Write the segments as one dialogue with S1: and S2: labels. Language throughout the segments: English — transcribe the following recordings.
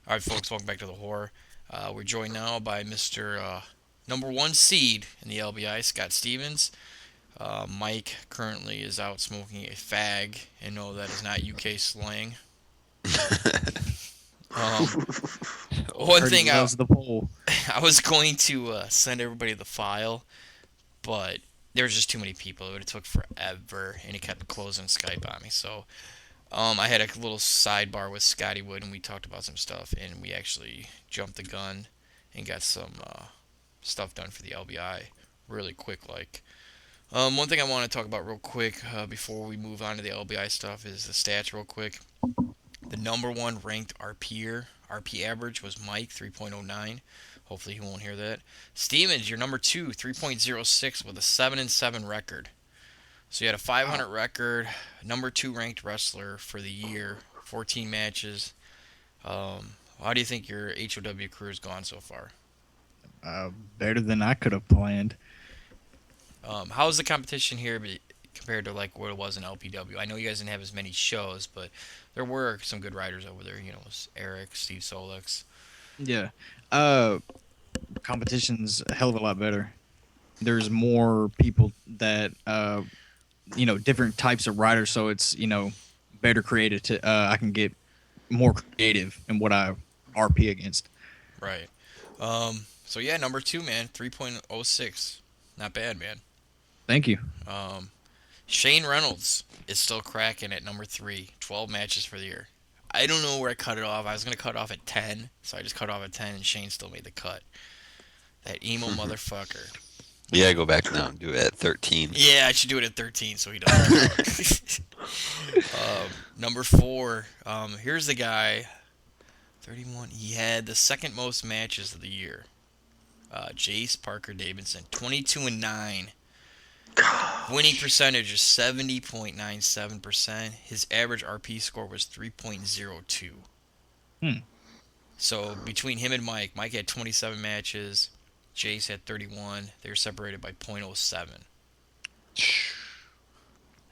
S1: All right, folks, welcome back to the horror. We're joined now by Mr. Number One Seed in the LBI, Scott Stevens. Mike currently is out smoking a fag, and no, that is not UK slang. Um, one
S2: Heard he
S1: thing I
S2: loves the pole.
S1: I was going to send everybody the file, but there was just too many people. It would have took forever, and he kept closing Skype on me. So I had a little sidebar with Scotty Wood, and we talked about some stuff, and we actually jumped the gun and got some stuff done for the LBI really quick. One thing I want to talk about real quick before we move on to the LBI stuff is the stats real quick. The number one ranked RP average was Mike 3.09. Hopefully he won't hear that. Stevens, you're number two, 3.06 with a 7-7 record. So you had a 500
S2: Wow.
S1: record, number two ranked wrestler for the year, 14 matches. How do you think your HOW career has gone so far?
S2: Uh, Better than I could have planned.
S1: How's the competition here compared to like what it was in LPW? I know you guys didn't have as many shows, but there were some good riders over there. You know, it was Eric, Steve Solix.
S2: Yeah. Uh, Competition's a hell of a lot better. There's more people that different types of riders, so it's better created to. I can get more creative in what I RP against.
S1: Right. So yeah, number two, man, 3.06. Not bad, man.
S2: Thank you.
S1: Um, Shane Reynolds is still cracking at number three, 12 matches for the year. I don't know where I cut it off. I was going to cut off at 10, so I just cut off at 10, and Shane still made the cut. That emo motherfucker.
S3: Yeah, go back now and do it at 13.
S1: Yeah, I should do it at 13 so he doesn't. Number four, here's the guy, 31. He had the second most matches of the year. Jace Parker Davidson, 22-9. Winning
S4: Gosh.
S1: percentage is 70.97%. His average RP score was 3.02.
S2: Hmm.
S1: So between him and Mike had 27 matches. Jace had 31. They were separated by .07.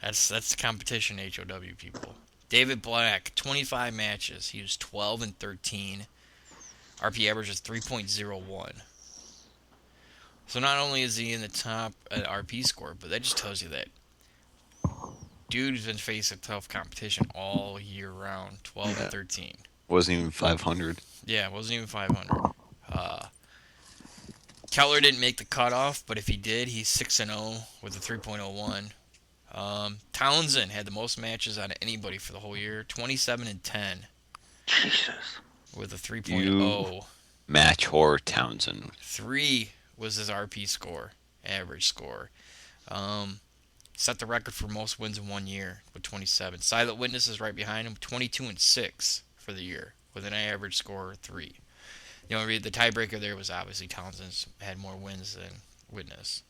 S1: That's the competition, HOW people. David Black, 25 matches. He was 12-13. RP average is 3.01. So not only is he in the top RP score, but that just tells you that dude's been facing tough competition all year round. 12 and
S3: Yeah,
S1: 13.
S3: wasn't even 500.
S1: Yeah, it wasn't even 500. Uh, Keller didn't make the cutoff, but if he did, he's 6-0 with a 3.01. Townsend had the most matches out of anybody for the whole year, 27-10
S4: Jesus.
S1: with a
S3: You
S1: 3.0.
S3: match Horror Townsend.
S1: 3 was his RP score, average score. Um, Set the record for most wins in 1 year with 27. Silent Witness is right behind him, 22-6 for the year with an average score of 3. The tiebreaker there was obviously Townsend's had more wins than Witness.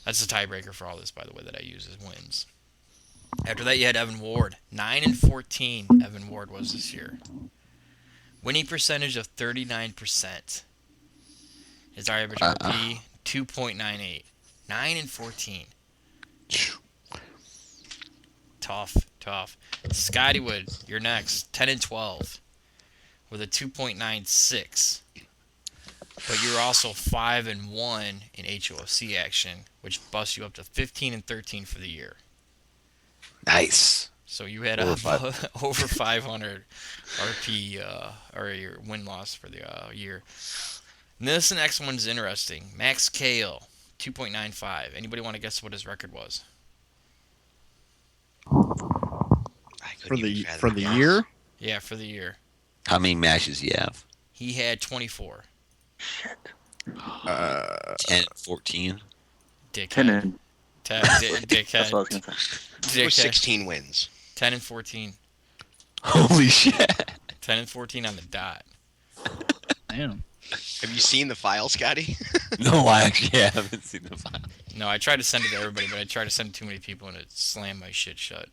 S1: That's the tiebreaker for all this, by the way, that I use as wins. After that, you had Evan Ward, 9-14. Evan Ward was this year, winning percentage of 39%. His average
S3: Wow.
S1: RP 2.98. 9-14. Tough, tough. Scotty Wood, you're next. 10-12 with a 2.96. But you're also 5-1 in HOFC action, which busts you up to 15-13 for the year.
S3: Nice.
S1: So you had
S3: Over five.
S1: over 500 RP or your win loss for the year. And this next one's interesting. Max Kale, 2.95. Anybody want to guess what his record was?
S4: I
S2: For
S4: couldn't even
S2: the
S4: fathom
S2: for the
S4: guess.
S2: year.
S1: Yeah, for the year.
S3: How many matches do you have?
S1: He had 24.
S4: Shit.
S2: Uh,
S3: 10, 14?
S4: Ten
S1: Dickhead.
S4: and that's what I was
S1: Dickhead.
S4: gonna say.
S5: It was
S1: Dickhead.
S5: 16 wins.
S1: 10-14.
S3: Holy shit.
S1: 10-14 on the dot.
S2: Damn.
S5: Have you seen the file, Scotty?
S3: No, I actually haven't seen the file.
S1: No, I tried to send it to everybody, but I tried to send it to too many people and it slammed my shit shut.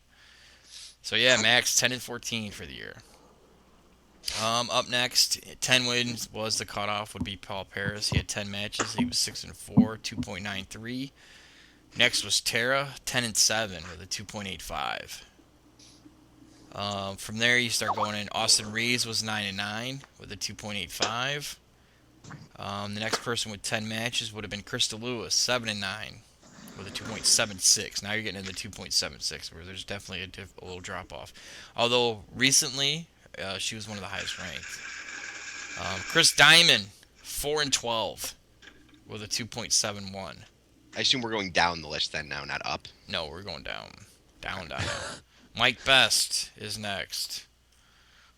S1: So yeah, Max 10-14 for the year. Up next, 10 wins was the cutoff. Would be Paul Paris. He had 10 matches. He was 6-4, 2.93. Next was Tara, 10-7 with a 2.85. From there, you start going in. Austin Reeves was 9-9 with a 2.85. The next person with 10 matches would have been Krista Lewis, 7-9 with a 2.76. Now you're getting into 2.76, where there's definitely a little drop off. Although recently, she was one of the highest ranked. Chris Diamond, 4-12 with a 2.71.
S5: I assume we're going down the list then now, not up.
S1: No, we're going down. Down. Mike Best is next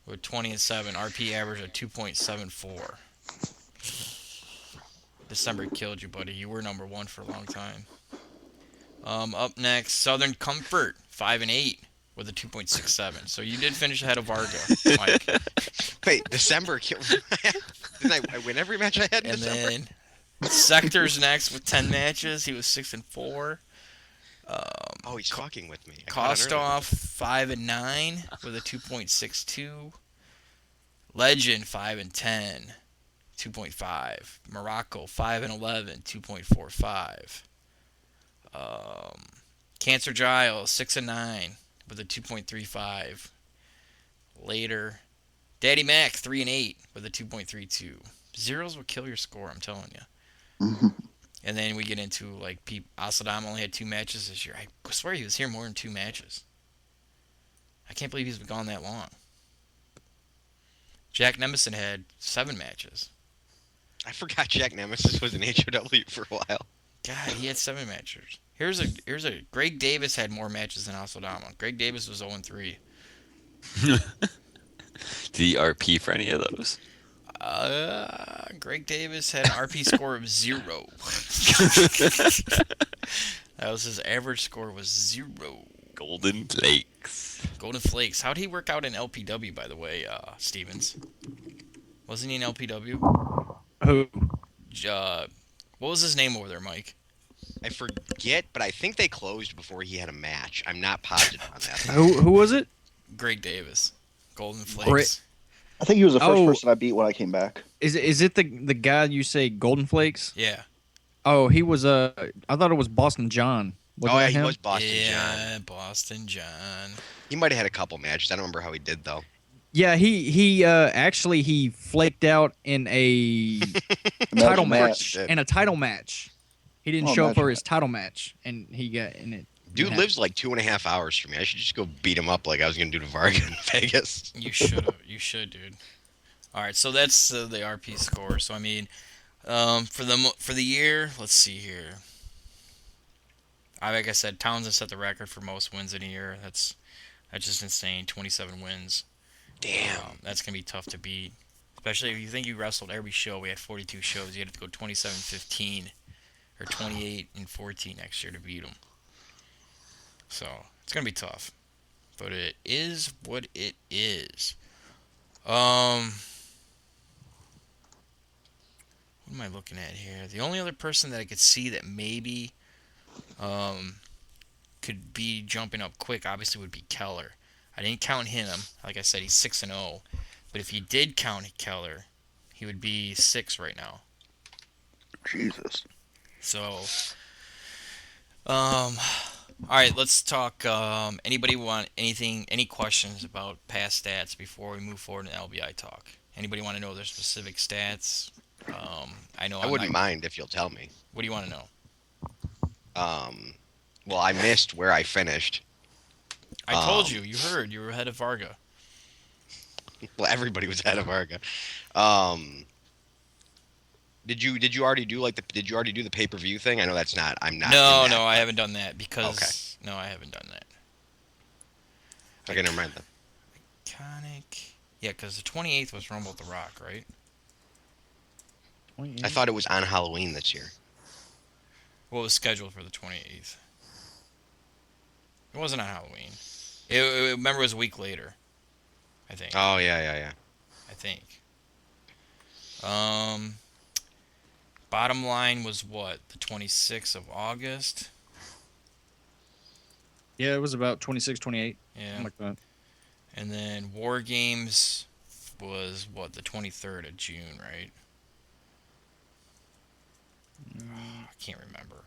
S1: with 20-7. RP average of 2.74. December killed you, buddy. You were number one for a long time. Up next, Southern Comfort, 5-8 with a 2.67. So you did finish ahead of Varga, Mike.
S5: Wait, December killed. Didn't I win every match I had in
S1: And
S5: December?
S1: then Sector's next with 10 matches. He was 6-4.
S5: Oh, he's fucking with me. I caught it earlier.
S1: Kostoff, 5-9 with a 2.62. Legend, 5-10, 2.5. Morocco, 5-11, 2.45. Cancer Giles, 6-9 with a 2.35. Later, Daddy Mac, 3-8 with a 2.32. Zeros will kill your score, I'm telling you. And then we get into like Asadam only had 2 matches this year. I swear he was here more than 2 matches. I can't believe he's been gone that long. Jack Nemison had 7 matches.
S5: I forgot Jack Nemesis was an HOW for a while.
S1: God, he had 7 matches. Here's a Greg Davis had more matches than Asadama. Greg Davis was 0-3.
S3: Did he RP for any of those?
S1: Greg Davis had an RP score of 0. That was his average score was 0.
S3: Golden Flakes.
S1: Golden Flakes. How'd he work out in LPW, by the way, Stevens? Wasn't he in LPW?
S2: Who?
S1: What was his name over there, Mike?
S5: I forget, but I think they closed before he had a match. I'm not positive on that.
S2: Who was it?
S1: Greg Davis. Golden Flakes.
S6: I think he was the first
S2: Oh.
S6: person I beat when I came back.
S2: Is it the guy you say Golden Flakes?
S1: Yeah.
S2: Oh, he was I thought it was Boston John.
S5: Oh,
S2: Wasn't
S5: yeah,
S2: it
S5: he
S2: him?
S5: was Boston
S1: yeah,
S5: John.
S1: Boston John.
S5: He might have had a couple matches. I don't remember how he did, though.
S2: Yeah, he actually he flaked out in a title match.
S5: match.
S2: In a title match. He didn't
S6: Oh,
S2: show up for
S6: imagine
S2: his title match, and he got in it.
S5: Dude
S2: Yeah.
S5: lives like 2.5 hours from me. I should just go beat him up like I was going to do to Varga in Vegas.
S1: You should have. You should, dude. All right, so that's the RP score. So I mean, for the year, let's see here. Like I said, Townsend set the record for most wins in a year. That's just insane. 27 wins.
S5: Damn.
S1: That's gonna be tough to beat, especially if you think you wrestled every show. We had 42 shows. You had to go 27-15 or 28-14 next year to beat them. So it's gonna be tough, but it is what it is. What am I looking at here? The only other person that I could see that maybe could be jumping up quick, obviously, would be Keller. I didn't count him. Like I said, he's 6-0. But if you did count Keller, he would be 6 right now.
S6: Jesus.
S1: So, all right, let's talk. Anybody want any questions about past stats before we move forward in LBI talk? Anybody want to know their specific stats? I know
S5: I wouldn't mind if you'll tell me.
S1: What do you want to know?
S5: Well, I missed where I finished.
S1: I told you. You heard. You were ahead of Varga.
S5: Well, everybody was ahead of Varga. Did you already do did you already do the pay-per-view thing? I know that's not. I'm not.
S1: No,
S5: in that,
S1: I haven't done that because.
S5: Okay.
S1: No, I haven't done that.
S5: Okay, never mind then.
S1: Iconic. Yeah, because the 28th was Rumble at the Rock, right?
S5: I thought it was on Halloween this year.
S1: What was scheduled for the 28th? It wasn't on Halloween. Remember, it was a week later. I think.
S5: Oh yeah.
S1: I think. Bottom line was what? The 26th of August?
S2: Yeah, it was about 26, 28.
S1: Yeah.
S2: Something like that.
S1: And then War Games was what? The 23rd of June, right? I can't remember.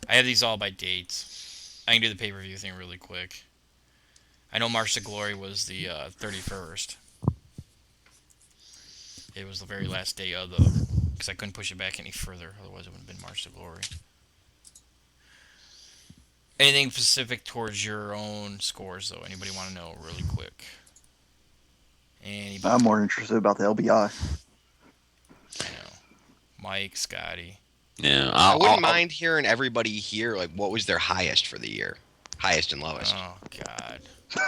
S1: I have these all by dates. I can do the pay-per-view thing really quick. I know March to Glory was the 31st. It was the very last day of the, because I couldn't push it back any further. Otherwise, it would have been March to Glory. Anything specific towards your own scores, though? Anybody want to know really quick? Anybody?
S6: I'm more interested about the LBI.
S1: I know. Mike, Scotty.
S3: Yeah,
S5: I wouldn't mind hearing everybody here, like, what was their highest for the year? Highest and lowest.
S1: Oh God.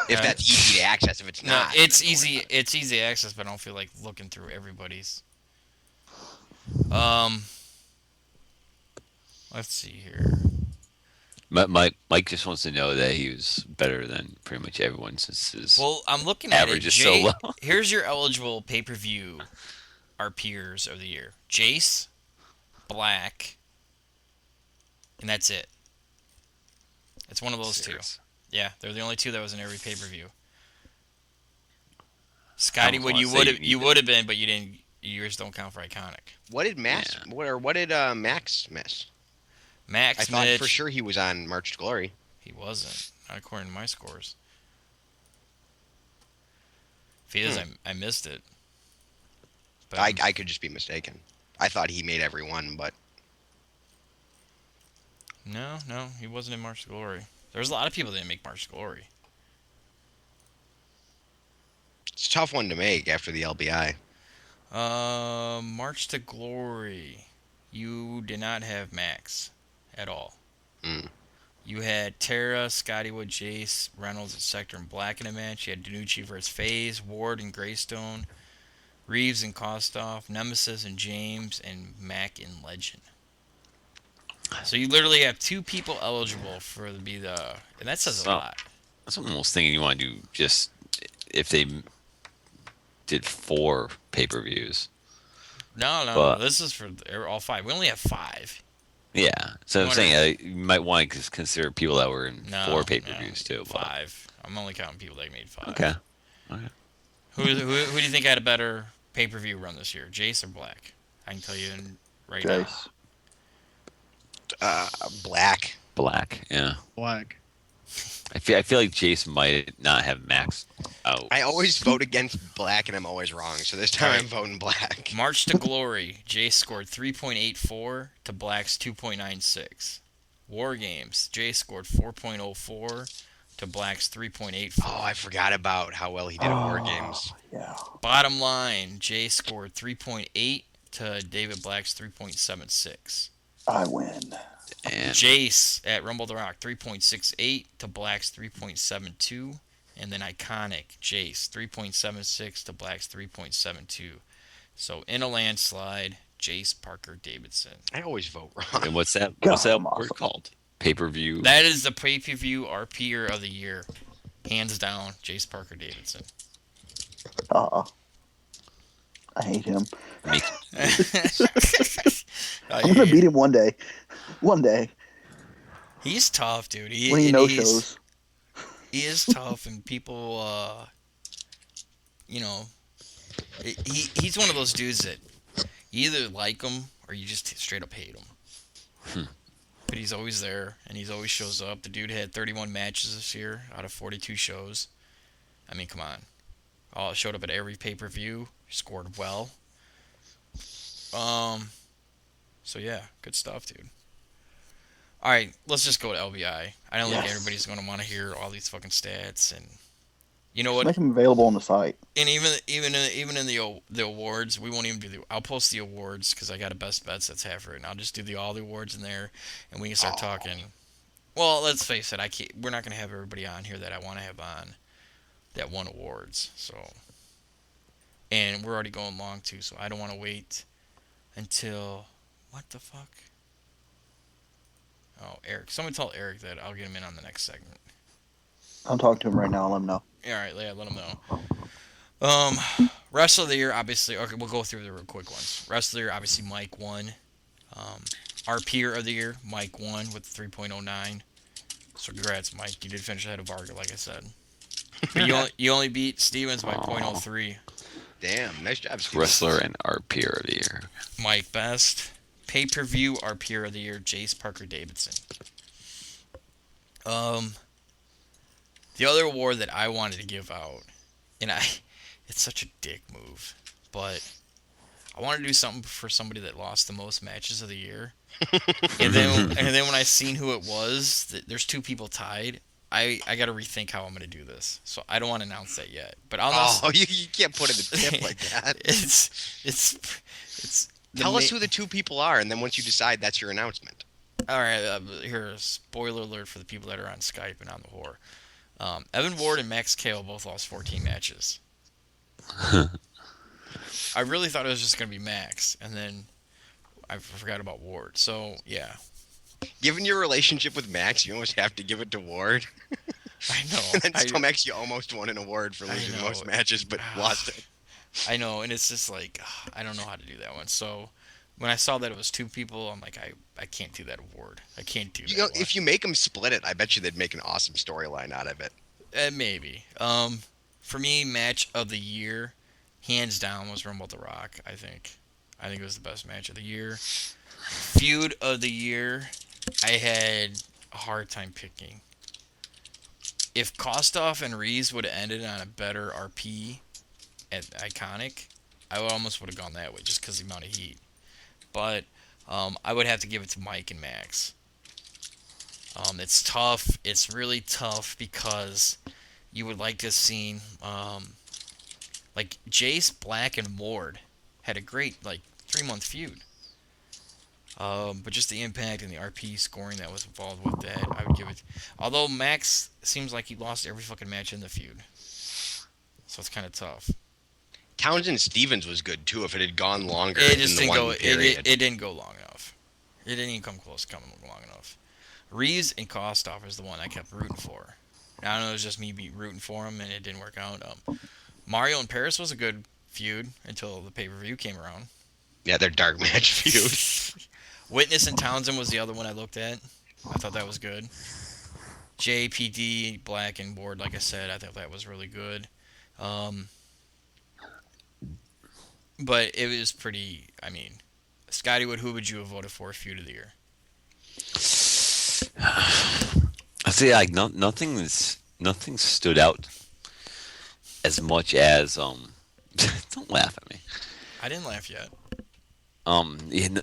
S5: If that's easy to access. If it's
S1: No,
S5: not.
S1: it's
S5: then don't worry
S1: easy.
S5: about it.
S1: It's easy access, but I don't feel like looking through everybody's. Let's see here.
S3: Mike just wants to know that he was better than pretty much everyone since his
S1: Well, I'm looking at it.
S3: average is so
S1: Jay,
S3: low.
S1: here's your eligible pay-per-view. Our peers of the year: Jace, Black, and that's it. It's one of those two.
S3: Serious.
S1: Yeah, they're the only two that was in every pay-per-view. Scotty,
S3: almost
S1: you
S3: wanna
S1: would
S3: say
S1: have
S3: you
S1: you
S3: need
S1: would have been, but you didn't. Yours don't count for iconic.
S5: What did Max?
S3: Yeah.
S5: What did Max miss?
S1: Max
S5: I thought
S1: Mitch,
S5: for sure he was on March to Glory.
S1: he wasn't, not according to my scores. If he is, I missed it. But
S5: I could just be mistaken. I thought he made every one, but
S1: no, he wasn't in March to Glory. There's a lot of people that didn't make March to Glory.
S5: it's a tough one to make after the LBI.
S1: March to Glory. You did not have Max at all.
S5: Mm.
S1: You had Tara, Scottywood, Jace, Reynolds, and Sector and Black in a match. You had Danucci versus FaZe, Ward and Greystone, Reeves and Kostoff, Nemesis and James, and Mac and Legend. So you literally have two people eligible for to be the, and that says a
S3: So-
S1: lot.
S3: That's what I'm almost thinking you want to do just if they did 4 pay-per-views.
S1: No,
S3: But-
S1: this is for all 5. We only have 5.
S3: Yeah, so
S1: You
S3: I'm
S1: wanna-
S3: saying you might want to consider people that were in
S1: No,
S3: 4 pay-per-views too. but-
S1: 5. I'm only counting people that made 5.
S3: Okay.
S1: Who do you think had a better pay-per-view run this year, Jace or Black? I can tell you right now.
S6: Jace.
S5: Black.
S3: Black. Yeah.
S2: Black.
S3: I feel like Jace might not have maxed out.
S5: I always vote against Black, and I'm always wrong. So this time I'm voting Black.
S1: March to Glory, Jace scored 3.84 to Black's 2.96. War Games, Jace scored 4.04 to Black's 3.84.
S5: Oh, I forgot about how well he did at War Games.
S6: Yeah.
S1: Bottom line, Jace scored 3.8 to David Black's 3.76.
S6: I win.
S3: And
S1: Jace at Rumble the Rock 3.68 to Black's 3.72, and then Iconic Jace 3.76 to Black's 3.72. So in a landslide, Jace Parker Davidson.
S5: I always vote wrong.
S3: and what's that?
S6: God,
S3: What's that
S6: I'm
S3: word
S6: awesome.
S3: called? Pay-per-view.
S1: That is the pay-per-view RPer of the year, hands down. Jace Parker Davidson.
S6: I hate him.
S3: Make-
S6: I'm gonna beat him one day. One day
S1: He's tough, dude.
S6: when he no
S1: he's-
S6: shows.
S1: He is tough, and people, he's one of those dudes that you either like him or you just straight up hate him. But he's always there, and he's always shows up. The dude had 31 matches this year out of 42 shows. I mean, come on. Showed up at every pay-per-view, scored well. So yeah, good stuff, dude. All right, let's just go to LBI. I don't think
S6: Yes.
S1: everybody's going to want to hear all these fucking stats, and you know what?
S6: Make him available on the site.
S1: And even in the awards, we won't even do the. I'll post the awards because I got a best bets that's half written. I'll just do all the awards in there, and we can start talking. Well, let's face it, we're not gonna have everybody on here that I want to have on that won awards. So, and we're already going long too, so I don't want to wait until what the fuck. Oh, Eric. Someone tell Eric that I'll get him in on the next segment.
S6: I'll talk to him right now. I'll let him know.
S1: All right, yeah, let him know. Rest of the year, obviously. Okay, we'll go through the real quick ones. Rest of the year, obviously, Mike won. Our peer of the year, Mike won with 3.09. So congrats, Mike. You did finish ahead of Varga, like I said. But you only beat Stevens by .03.
S5: Damn, nice job, Steve.
S3: Wrestler and our peer of the year.
S1: Mike best. Pay-per-view, our peer of the year, Jace Parker Davidson. The other award that I wanted to give out, and it's such a dick move, but I wanted to do something for somebody that lost the most matches of the year. And then when I seen who it was, there's two people tied. I got to rethink how I'm gonna do this. So I don't want to announce that yet. But I'll announce.
S5: Oh, you can't put in the tip like that.
S1: It's.
S5: Tell us who the two people are, and then once you decide, that's your announcement.
S1: All right, here, spoiler alert for the people that are on Skype and on the Whore. Evan Ward and Max Kale both lost 14 matches. I really thought it was just going to be Max, and then I forgot about Ward. So, yeah.
S5: Given your relationship with Max, you almost have to give it to Ward.
S1: I know.
S5: And then still, Max, you almost won an award for losing
S1: know.
S5: most matches, but lost it.
S1: I know, and it's just like, I don't know how to do that one. So, when I saw that it was two people, I'm like, I can't do that award. I can't do that.
S5: You know,
S1: one.
S5: if you make them split it, I bet you they'd make an awesome storyline out of it.
S1: Maybe. For me, match of the year, hands down, was Rumble the Rock. I think it was the best match of the year. Feud of the year, I had a hard time picking. If Kostoff and Reeves would have ended on a better RP at Iconic, I almost would have gone that way just because of the amount of heat. But I would have to give it to Mike and Max. It's tough. It's really tough because you would like to have seen, like Jace, Black, and Ward had a great 3-month feud. But just the impact and the RP scoring that was involved with that, I would give it. Although Max seems like he lost every fucking match in the feud, so it's kind of tough.
S5: Townsend Stevens was good too. If it had gone longer,
S1: It just
S5: than
S1: didn't
S5: the
S1: go.
S5: one period.
S1: It didn't go long enough. It didn't even come close to coming long enough. Reeves and Kostoff is the one I kept rooting for. I don't know, it was just me rooting for him, and it didn't work out. Mario and Paris was a good feud until the pay-per-view came around.
S5: Yeah, their dark match feud.
S1: Witness and Townsend was the other one I looked at. I thought that was good. JPD, Black, and Ward, like I said, I thought that was really good. But it was pretty, Scotty Wood, who would you have voted for feud of the year?
S3: I say nothing stood out as much as don't laugh at me.
S1: I didn't laugh yet.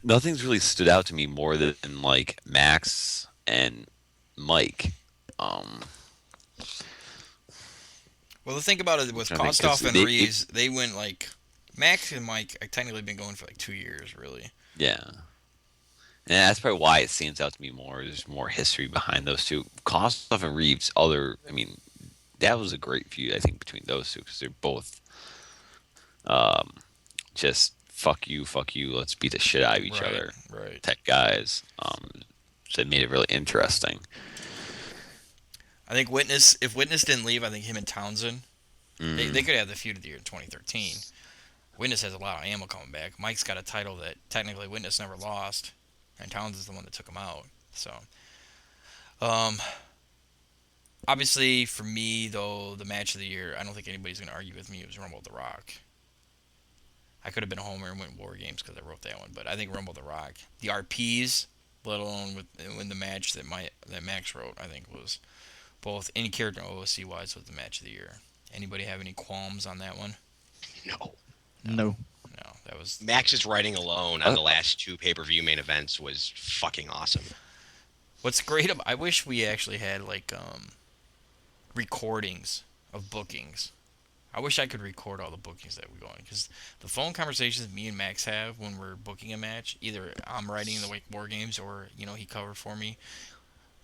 S3: Nothing's really stood out to me more than like Max and Mike.
S1: Well, the thing about it with Kostoff and Reeves, they went Max and Mike have technically been going for 2 years, really.
S3: Yeah. And that's probably why it stands out to me more. There's more history behind those two. Kostoff and Reeves, that was a great feud, I think, between those two, because they're both just fuck you, let's beat the shit out of each other.
S1: Right.
S3: Tech guys. So it made it really interesting.
S1: I think if Witness didn't leave, I think him and Townsend, they could have the feud of the year in 2013. Witness has a lot of ammo coming back. Mike's got a title that technically Witness never lost, and Townsend's the one that took him out. So, obviously for me though, the match of the year, I don't think anybody's gonna argue with me. It was Rumble the Rock. I could have been a homer and went War Games because I wrote that one, but I think Rumble the Rock, the RPs, let alone with the match that Max wrote, I think was both in character and OOC wise was the match of the year. Anybody have any qualms on that one?
S6: No.
S1: No, that was
S5: Max's writing alone on the last two pay-per-view main events was fucking awesome.
S1: What's great about I wish we actually had recordings of bookings. I wish I could record all the bookings that we go on, because the phone conversations me and Max have when we're booking a match, either I'm writing the War Games or he covered for me.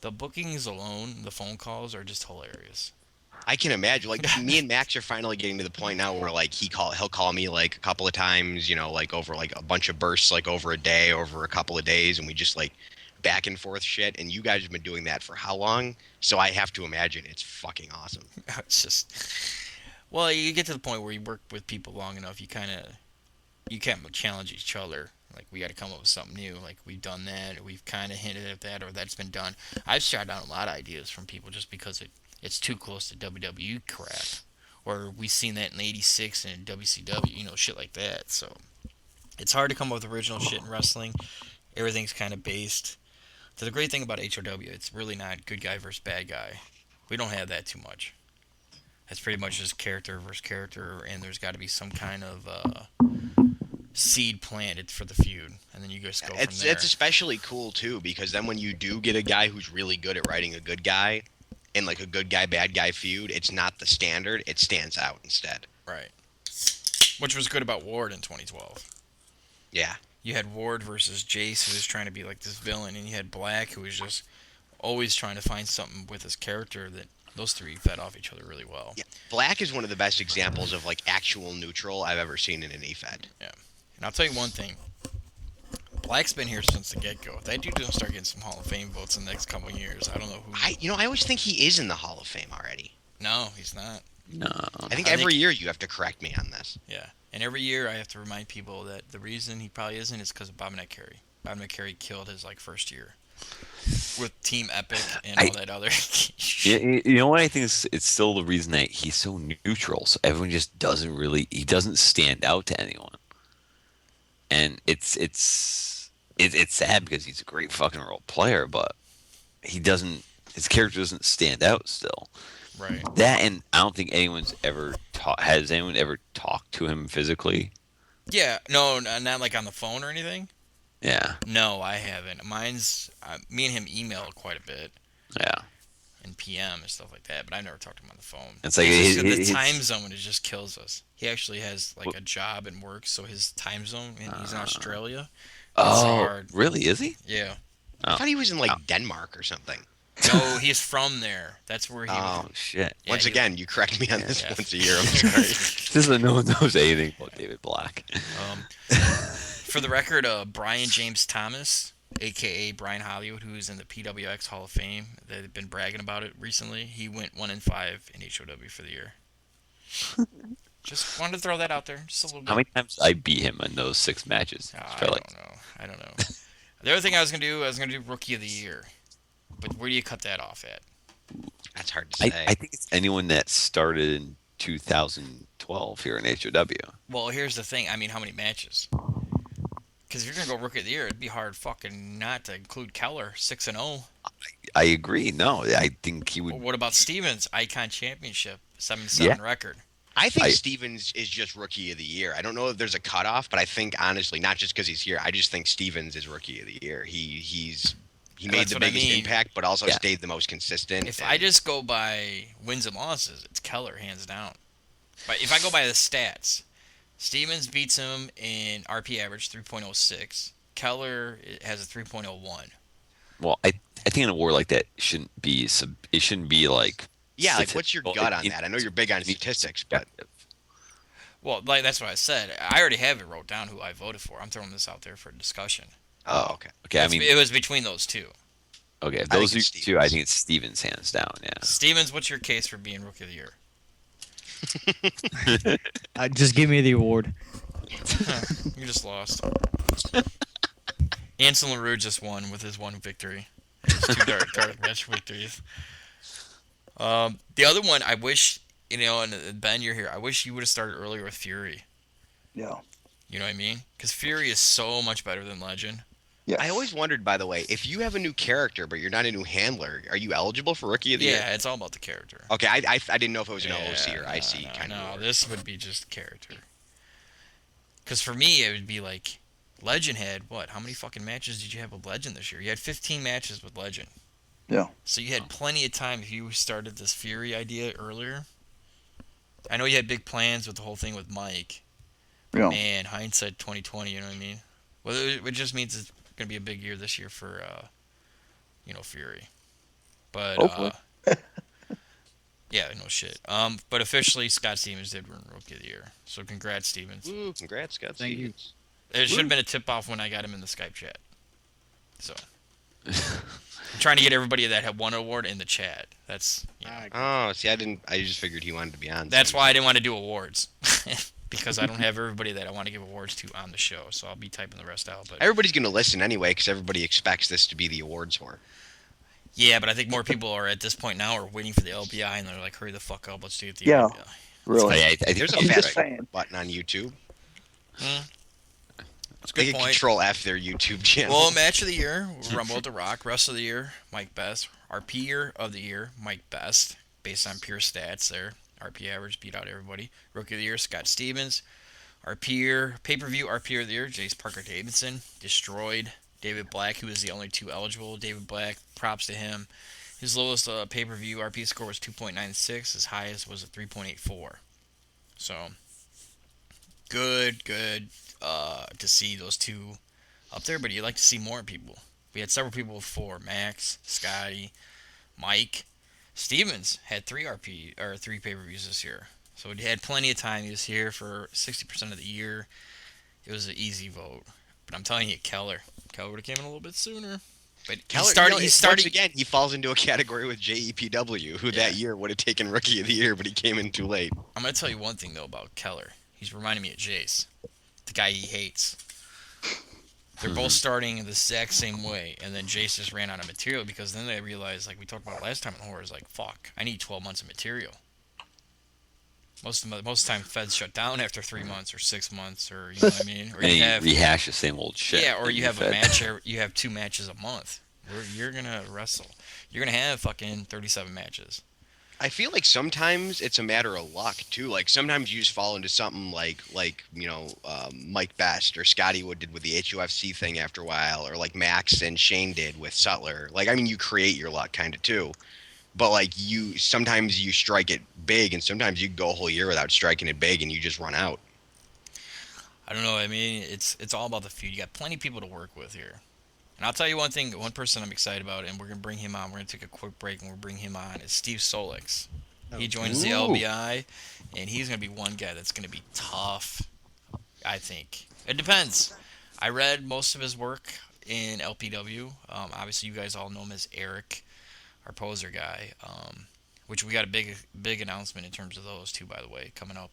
S1: The bookings alone, the phone calls are just hilarious.
S5: I can imagine. Me and Max are finally getting to the point now where he'll call me a couple of times, over a bunch of bursts, over a day, over a couple of days, and we just back and forth shit. And you guys have been doing that for how long? So I have to imagine it's fucking awesome.
S1: It's just, well, you get to the point where you work with people long enough, you can't challenge each other. We got to come up with something new. We've done that, we've kind of hinted at that, or that's been done. I've shot down a lot of ideas from people just because it's too close to WWE crap. Or we've seen that in '86 and WCW, shit like that. So it's hard to come up with original shit in wrestling. Everything's kind of based. So the great thing about HOW, it's really not good guy versus bad guy. We don't have that too much. That's pretty much just character versus character, and there's got to be some kind of seed planted for the feud, and then you just go from there.
S5: It's especially cool too because then when you do get a guy who's really good at writing a good guy, in like a good guy bad guy feud, it's not the standard; it stands out instead.
S1: Right. Which was good about Ward in 2012.
S5: Yeah.
S1: You had Ward versus Jace, who was trying to be like this villain, and you had Black, who was just always trying to find something with his character that those three fed off each other really well.
S5: Yeah. Black is one of the best examples of like actual neutral I've ever seen in an E-Fed.
S1: Yeah. And I'll tell you one thing. Black's been here since the get-go. If that dude doesn't start getting some Hall of Fame votes in the next couple of years, I don't know who.
S5: I always think he is in the Hall of Fame already.
S1: No, he's not.
S3: No.
S5: I think every year you have to correct me on this.
S1: Yeah. And every year I have to remind people that the reason he probably isn't is because of Bob McCary. Bob McCary killed his first year with Team Epic and all that other.
S3: You know what I think is it's still the reason that he's so neutral. So everyone just he doesn't stand out to anyone, and it's sad because he's a great fucking role player, but his character doesn't stand out still.
S1: Right.
S3: That, and I don't think anyone's ever has anyone ever talked to him physically.
S1: Yeah. No, not like on the phone or anything.
S3: Yeah.
S1: No, I haven't. Mine's me and him email quite a bit.
S3: Yeah.
S1: And PM and stuff like that, but I've never talked to him on the phone.
S3: It's like
S1: the time zone, it just kills us. He actually has a job and work, so his time zone, and he's in Australia. It's hard.
S3: Really? Is he?
S1: Yeah.
S5: I thought he was in Denmark or something.
S1: No, he's from there. That's where he was.
S3: Oh shit!
S1: Yeah,
S5: once again, you correct me on this once a year. I'm sorry.
S3: This is no one knows anything about David Black.
S1: For the record, Brian James Thomas, a.k.a. Brian Hollywood, who is in the PWX Hall of Fame, they've been bragging about it recently. He went 1-5 in HOW for the year. Just wanted to throw that out there, just a little bit.
S3: How many times did I beat him in those 6 matches?
S1: I don't know. The other thing I was gonna do Rookie of the Year, but where do you cut that off at?
S5: That's hard to say.
S3: I think it's anyone that started in 2012 here in HOW.
S1: Well, here's the thing. I mean, how many matches? Because if you're gonna go Rookie of the Year, it'd be hard fucking not to include Keller, 6-0.
S3: I agree. No, I think he would.
S1: Well, what about Stevens? Icon Championship, 7-7 record.
S5: I think Stevens is just Rookie of the Year. I don't know if there's a cutoff, but I think honestly, not just because he's here, I just think Stevens is Rookie of the Year. He made the biggest impact, but also stayed the most consistent.
S1: If I just go by wins and losses, it's Keller hands down. But if I go by the stats, Stevens beats him in RP average 3.06. Keller has a 3.01.
S3: Well, I think an award like that shouldn't be it shouldn't be like.
S5: Yeah, like what's your gut on that? I know you're big on statistics, but
S1: well, that's what I said. I already have it wrote down who I voted for. I'm throwing this out there for discussion.
S5: Oh, okay.
S3: Okay, I mean
S1: it was between those two.
S3: Okay, those are two. I think it's Stevens hands down. Yeah.
S1: Stevens, what's your case for being Rookie of the Year?
S2: Just give me the award.
S1: You just lost. Anson LaRue just won with his one victory. His two dark match victories. The other one, I wish, and Ben, you're here. I wish you would have started earlier with Fury.
S6: Yeah.
S1: You know what I mean? Because Fury is so much better than Legend.
S6: Yeah.
S5: I always wondered, by the way, if you have a new character but you're not a new handler, are you eligible for Rookie of the Year?
S1: Yeah, it's all about the character.
S5: Okay, I didn't know if it was an OC or IC kind of.
S1: No, this would be just character. Because for me, it would be like, Legend had, what, how many fucking matches did you have with Legend this year? You had 15 matches with Legend.
S6: Yeah.
S1: So you had plenty of time if you started this Fury idea earlier. I know you had big plans with the whole thing with Mike.
S6: Yeah.
S1: Man, hindsight 2020, you know what I mean? Well, it just means it's going to be a big year this year for, Fury. But,
S6: Hopefully.
S1: yeah, no shit. But officially, Scott Stevens did win Rookie of the Year. So congrats, Stevens.
S5: Ooh, congrats, Scott
S2: Thank you.
S5: Stevens.
S1: It should have been a tip-off when I got him in the Skype chat. So, I'm trying to get everybody that had one award in the chat. That's
S5: Oh, see, I just figured he wanted to be on.
S1: that's why I didn't want to do awards. Because I don't have everybody that I want to give awards to on the show, so I'll be typing the rest out. But
S5: Everybody's going to listen anyway because everybody expects this to be the awards for.
S1: yeah, but I think more people are at this point now are waiting for the LBI, and they're like, hurry the fuck up, let's do the
S6: Yeah.
S1: LBI.
S6: Really.
S3: I think
S5: There's a
S6: I'm
S5: fat
S6: just saying.
S5: button on YouTube.
S1: That's a
S5: They
S1: good
S5: can
S1: point.
S5: Control F their YouTube channel.
S1: Well, match of the year, Rumble at the Rock. Rest of the year, Mike Best. RP year of the year, Mike Best, based on pure stats there. RP average, beat out everybody. Rookie of the year, Scott Stevens. Pay-per-view RP of the year, Jace Parker Davidson. Destroyed David Black, who was the only two eligible. David Black, props to him. His lowest pay-per-view RP score was 2.96. His highest was a 3.84. So, good to see those two up there, but you'd like to see more people. We had several people before. Max, Scotty, Mike. Stevens had three pay-per-views this year. So he had plenty of time. He was here for 60% of the year. It was an easy vote. But I'm telling you, Keller would have came in a little bit sooner. But
S5: Keller,
S1: he started
S5: once again. He falls into a category with JEPW, who that year would have taken Rookie of the Year, but he came in too late.
S1: I'm gonna tell you one thing though about Keller. He's reminding me of Jace, the guy he hates. They're both starting the exact same way, and then Jace just ran out of material because then they realized, like we talked about last time in horror, is like, fuck, I need 12 months of material. Most of the time, feds shut down after 3 months or 6 months, or you know what I mean. Or
S3: And
S1: you
S3: you
S1: have
S3: rehash the same old shit.
S1: yeah, or
S3: that
S1: you have a
S3: fed.
S1: match. You have 2 matches a month. You're gonna wrestle. You're gonna have fucking 37 matches.
S5: I feel like sometimes it's a matter of luck too. Like sometimes you just fall into something like Mike Best or Scotty Wood did with the HUFC thing after a while, or like Max and Shane did with Sutler. Like I mean, you create your luck kind of too. But like sometimes you strike it big, and sometimes you go a whole year without striking it big, and you just run out.
S1: I don't know. I mean, it's all about the feud. You got plenty of people to work with here. And I'll tell you one thing, one person I'm excited about, and we're going to bring him on. We're going to take a quick break, and we'll bring him on, is Steve Solix. He joins the LBI, and he's going to be one guy that's going to be tough, I think. It depends. I read most of his work in LPW. Obviously, you guys all know him as Eric, our poser guy, which we got a big announcement in terms of those two, by the way, coming up.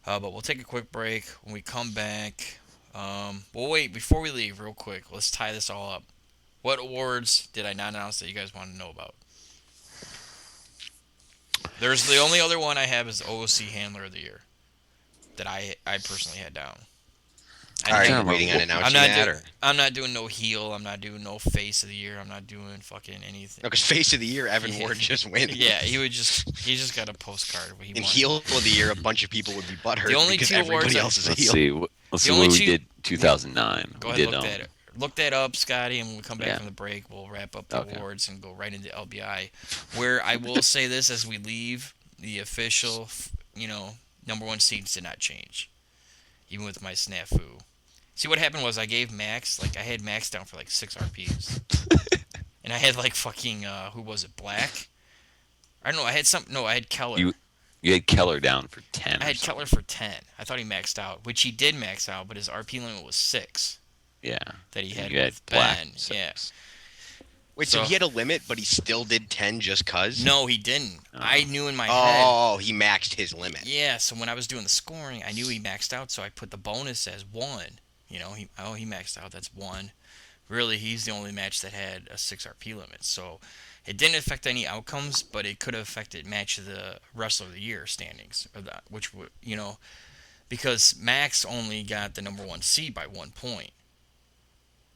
S1: But we'll take a quick break. When we come back, well, wait, before we leave, real quick, let's tie this all up. What awards did I not announce that you guys want to know about? There's the only other one I have is the OOC Handler of the Year that I personally had down.
S5: All right,
S3: don't
S5: waiting on
S3: remember.
S5: announcing that.
S1: I'm not doing no heel. I'm not doing no face of the year. I'm not doing fucking anything.
S5: No, because Face of the Year, Evan Ward just wins.
S1: Yeah, he just got a postcard. He
S5: In
S1: won.
S5: Heel of the Year, a bunch of people would be butthurt
S1: The only
S5: because
S1: two awards
S5: everybody
S1: I-
S5: else is a
S3: Let's
S5: heel.
S3: see. Let's
S1: The
S3: see
S1: only
S3: what we
S1: two-
S3: did 2009.
S1: Go
S3: We
S1: ahead,
S3: did,
S1: look that up, Scotty, and when we come back
S3: Yeah.
S1: from the break, we'll wrap up the
S3: Okay.
S1: awards and go right into LBI. Where I will say this as we leave, the official, number one seeds did not change, even with my snafu. See, what happened was I gave Max, I had Max down for 6 RPs, and I had fucking who was it, Black? I don't know. I had Keller.
S3: You had Keller down for 10.
S1: I
S3: or
S1: had
S3: something.
S1: Keller for 10. I thought he maxed out, which he did max out, but his RP limit was 6
S3: Yeah.
S1: that he had
S3: You had
S1: with
S3: Black.
S1: Ben.
S3: 6.
S1: Yeah.
S5: Wait, so
S1: So-
S5: he had a limit, but he still did 10 just cuz?
S1: No, he didn't.
S3: Oh.
S1: I knew in my head.
S5: Oh, he maxed his limit.
S1: Yeah, so when I was doing the scoring, I knew he maxed out, so I put the bonus as 1. He maxed out, that's 1. Really, he's the only match that had a 6 RP limit. So it didn't affect any outcomes, but it could have affected match of the Wrestler of the Year standings, which would, because Max only got the number 1 seed by 1 point.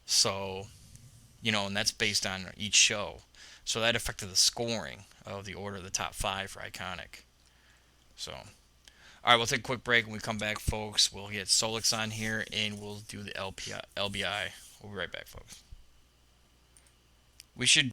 S1: So, and that's based on each show. So that affected the scoring of the order of the top 5 for Iconic. So, all right, we'll take a quick break. When we come back, folks, we'll get Solix on here, and we'll do the LBI. We'll be right back, folks. We should